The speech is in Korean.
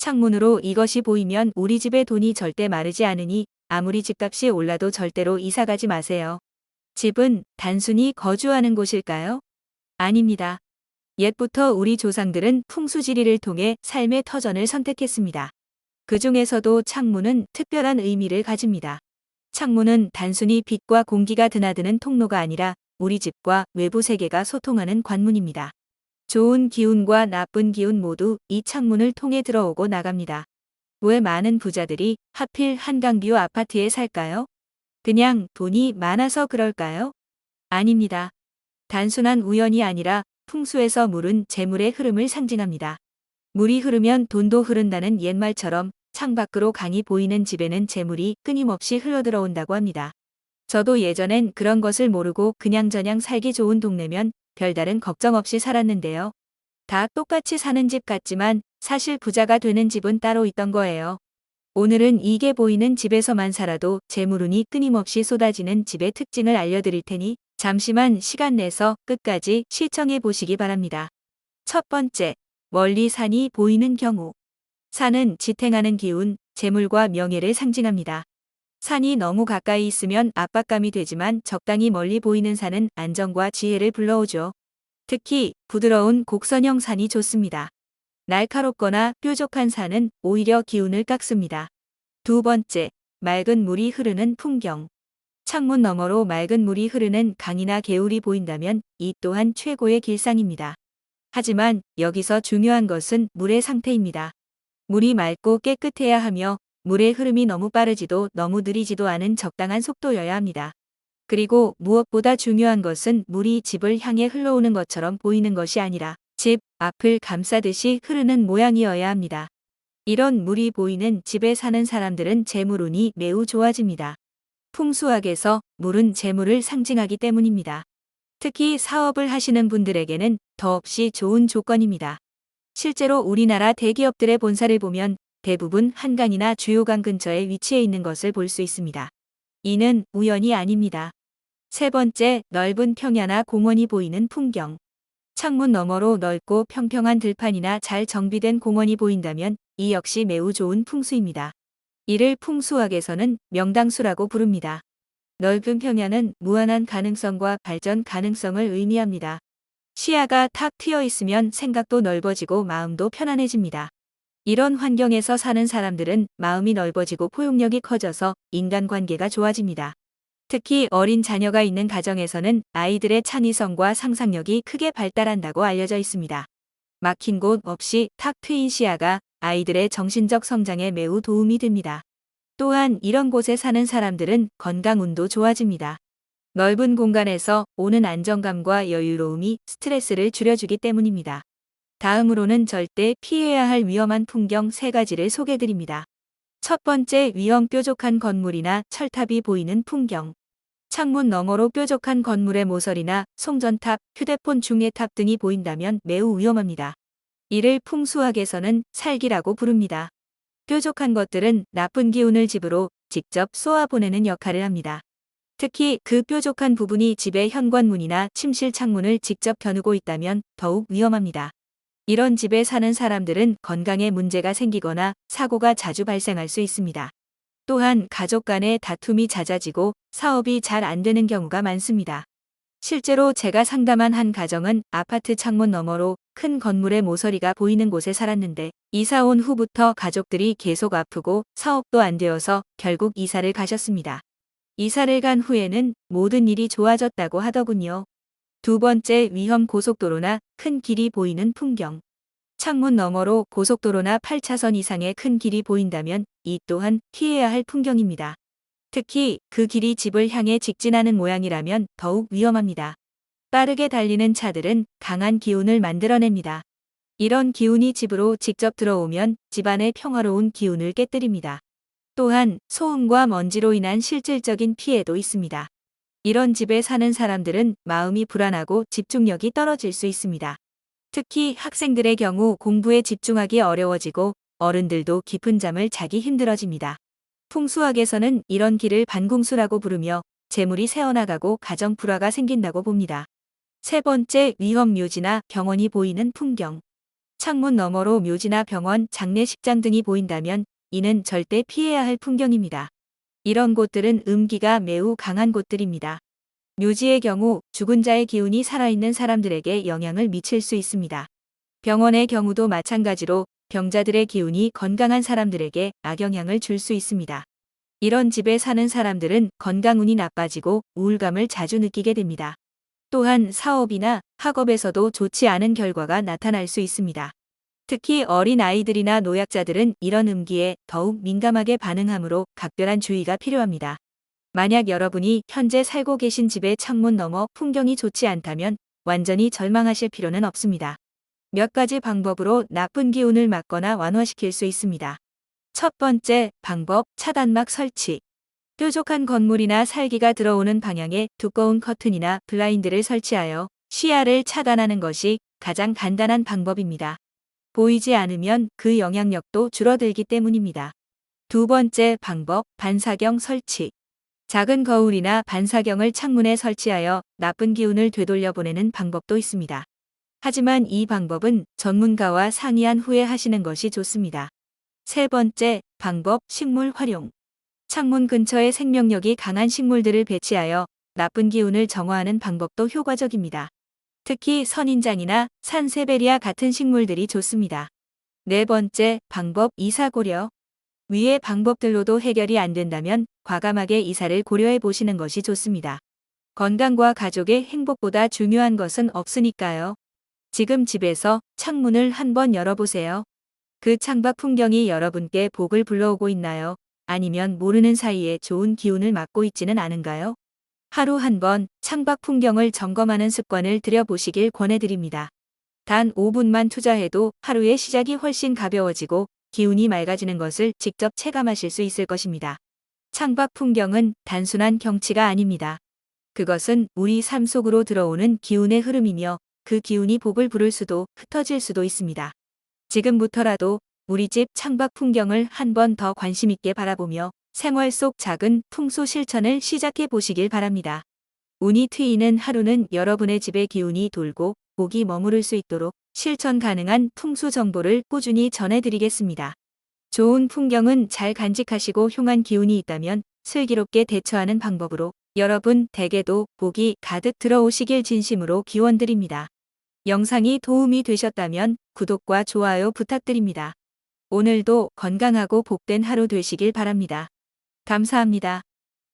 창문으로 이것이 보이면 우리 집의 돈이 절대 마르지 않으니 아무리 집값이 올라도 절대로 이사가지 마세요. 집은 단순히 거주하는 곳일까요? 아닙니다. 옛부터 우리 조상들은 풍수지리를 통해 삶의 터전을 선택했습니다. 그 중에서도 창문은 특별한 의미를 가집니다. 창문은 단순히 빛과 공기가 드나드는 통로가 아니라 우리 집과 외부 세계가 소통하는 관문입니다. 좋은 기운과 나쁜 기운 모두 이 창문을 통해 들어오고 나갑니다. 왜 많은 부자들이 하필 한강뷰 아파트에 살까요? 그냥 돈이 많아서 그럴까요? 아닙니다. 단순한 우연이 아니라 풍수에서 물은 재물의 흐름을 상징합니다. 물이 흐르면 돈도 흐른다는 옛말처럼 창밖으로 강이 보이는 집에는 재물이 끊임없이 흘러들어온다고 합니다. 저도 예전엔 그런 것을 모르고 그냥저냥 살기 좋은 동네면 별다른 걱정 없이 살았는데요. 다 똑같이 사는 집 같지만 사실 부자가 되는 집은 따로 있던 거예요. 오늘은 이게 보이는 집에서만 살아도 재물운이 끊임없이 쏟아지는 집의 특징을 알려드릴 테니 잠시만 시간 내서 끝까지 시청해 보시기 바랍니다. 첫 번째, 멀리 산이 보이는 경우. 산은 지탱하는 기운, 재물과 명예를 상징합니다. 산이 너무 가까이 있으면 압박감이 되지만 적당히 멀리 보이는 산은 안정과 지혜를 불러오죠. 특히 부드러운 곡선형 산이 좋습니다. 날카롭거나 뾰족한 산은 오히려 기운을 깎습니다. 두 번째, 맑은 물이 흐르는 풍경. 창문 너머로 맑은 물이 흐르는 강이나 개울이 보인다면 이 또한 최고의 길상입니다. 하지만 여기서 중요한 것은 물의 상태입니다. 물이 맑고 깨끗해야 하며 물의 흐름이 너무 빠르지도 너무 느리지도 않은 적당한 속도여야 합니다. 그리고 무엇보다 중요한 것은 물이 집을 향해 흘러오는 것처럼 보이는 것이 아니라 집 앞을 감싸듯이 흐르는 모양이어야 합니다. 이런 물이 보이는 집에 사는 사람들은 재물운이 매우 좋아집니다. 풍수학에서 물은 재물을 상징하기 때문입니다. 특히 사업을 하시는 분들에게는 더없이 좋은 조건입니다. 실제로 우리나라 대기업들의 본사를 보면 대부분 한강이나 주요 강 근처에 위치해 있는 것을 볼 수 있습니다. 이는 우연이 아닙니다. 세 번째, 넓은 평야나 공원이 보이는 풍경. 창문 너머로 넓고 평평한 들판이나 잘 정비된 공원이 보인다면 이 역시 매우 좋은 풍수입니다. 이를 풍수학에서는 명당수라고 부릅니다. 넓은 평야는 무한한 가능성과 발전 가능성을 의미합니다. 시야가 탁 트여 있으면 생각도 넓어지고 마음도 편안해집니다. 이런 환경에서 사는 사람들은 마음이 넓어지고 포용력이 커져서 인간관계가 좋아집니다. 특히 어린 자녀가 있는 가정에서는 아이들의 창의성과 상상력이 크게 발달한다고 알려져 있습니다. 막힌 곳 없이 탁 트인 시야가 아이들의 정신적 성장에 매우 도움이 됩니다. 또한 이런 곳에 사는 사람들은 건강운도 좋아집니다. 넓은 공간에서 오는 안정감과 여유로움이 스트레스를 줄여주기 때문입니다. 다음으로는 절대 피해야 할 위험한 풍경 3가지를 소개드립니다. 첫 번째, 위험 뾰족한 건물이나 철탑이 보이는 풍경. 창문 너머로 뾰족한 건물의 모서리나 송전탑, 휴대폰 중계탑 등이 보인다면 매우 위험합니다. 이를 풍수학에서는 살기라고 부릅니다. 뾰족한 것들은 나쁜 기운을 집으로 직접 쏘아보내는 역할을 합니다. 특히 그 뾰족한 부분이 집의 현관문이나 침실 창문을 직접 겨누고 있다면 더욱 위험합니다. 이런 집에 사는 사람들은 건강에 문제가 생기거나 사고가 자주 발생할 수 있습니다. 또한 가족 간의 다툼이 잦아지고 사업이 잘 안 되는 경우가 많습니다. 실제로 제가 상담한 한 가정은 아파트 창문 너머로 큰 건물의 모서리가 보이는 곳에 살았는데 이사 온 후부터 가족들이 계속 아프고 사업도 안 되어서 결국 이사를 가셨습니다. 이사를 간 후에는 모든 일이 좋아졌다고 하더군요. 두 번째, 위험 고속도로나 큰 길이 보이는 풍경. 창문 너머로 고속도로나 8차선 이상의 큰 길이 보인다면 이 또한 피해야 할 풍경입니다. 특히 그 길이 집을 향해 직진하는 모양이라면 더욱 위험합니다. 빠르게 달리는 차들은 강한 기운을 만들어냅니다. 이런 기운이 집으로 직접 들어오면 집안의 평화로운 기운을 깨뜨립니다. 또한 소음과 먼지로 인한 실질적인 피해도 있습니다. 이런 집에 사는 사람들은 마음이 불안하고 집중력이 떨어질 수 있습니다. 특히 학생들의 경우 공부에 집중하기 어려워지고 어른들도 깊은 잠을 자기 힘들어집니다. 풍수학에서는 이런 길을 반궁수라고 부르며 재물이 새어나가고 가정 불화가 생긴다고 봅니다. 세 번째, 위험 묘지나 병원이 보이는 풍경. 창문 너머로 묘지나 병원, 장례식장 등이 보인다면 이는 절대 피해야 할 풍경입니다. 이런 곳들은 음기가 매우 강한 곳들입니다. 묘지의 경우 죽은 자의 기운이 살아있는 사람들에게 영향을 미칠 수 있습니다. 병원의 경우도 마찬가지로 병자들의 기운이 건강한 사람들에게 악영향을 줄 수 있습니다. 이런 집에 사는 사람들은 건강운이 나빠지고 우울감을 자주 느끼게 됩니다. 또한 사업이나 학업에서도 좋지 않은 결과가 나타날 수 있습니다. 특히 어린 아이들이나 노약자들은 이런 음기에 더욱 민감하게 반응하므로 각별한 주의가 필요합니다. 만약 여러분이 현재 살고 계신 집의 창문 너머 풍경이 좋지 않다면 완전히 절망하실 필요는 없습니다. 몇 가지 방법으로 나쁜 기운을 막거나 완화시킬 수 있습니다. 첫 번째 방법, 차단막 설치. 뾰족한 건물이나 살기가 들어오는 방향에 두꺼운 커튼이나 블라인드를 설치하여 시야를 차단하는 것이 가장 간단한 방법입니다. 보이지 않으면 그 영향력도 줄어들기 때문입니다. 두 번째 방법, 반사경 설치. 작은 거울이나 반사경을 창문에 설치하여 나쁜 기운을 되돌려 보내는 방법도 있습니다. 하지만 이 방법은 전문가와 상의한 후에 하시는 것이 좋습니다. 세 번째 방법, 식물 활용. 창문 근처에 생명력이 강한 식물들을 배치하여 나쁜 기운을 정화하는 방법도 효과적입니다. 특히 선인장이나 산세베리아 같은 식물들이 좋습니다. 네 번째 방법, 이사 고려. 위의 방법들로도 해결이 안 된다면 과감하게 이사를 고려해 보시는 것이 좋습니다. 건강과 가족의 행복보다 중요한 것은 없으니까요. 지금 집에서 창문을 한번 열어보세요. 그 창밖 풍경이 여러분께 복을 불러오고 있나요? 아니면 모르는 사이에 좋은 기운을 맡고 있지는 않은가요? 하루 한 번 창밖 풍경을 점검하는 습관을 들여보시길 권해드립니다. 단 5분만 투자해도 하루의 시작이 훨씬 가벼워지고 기운이 맑아지는 것을 직접 체감하실 수 있을 것입니다. 창밖 풍경은 단순한 경치가 아닙니다. 그것은 우리 삶 속으로 들어오는 기운의 흐름이며 그 기운이 복을 부를 수도 흩어질 수도 있습니다. 지금부터라도 우리 집 창밖 풍경을 한 번 더 관심 있게 바라보며 생활 속 작은 풍수 실천을 시작해 보시길 바랍니다. 운이 트이는 하루는 여러분의 집에 기운이 돌고 복이 머무를 수 있도록 실천 가능한 풍수 정보를 꾸준히 전해드리겠습니다. 좋은 풍경은 잘 간직하시고 흉한 기운이 있다면 슬기롭게 대처하는 방법으로 여러분 댁에도 복이 가득 들어오시길 진심으로 기원드립니다. 영상이 도움이 되셨다면 구독과 좋아요 부탁드립니다. 오늘도 건강하고 복된 하루 되시길 바랍니다. 감사합니다.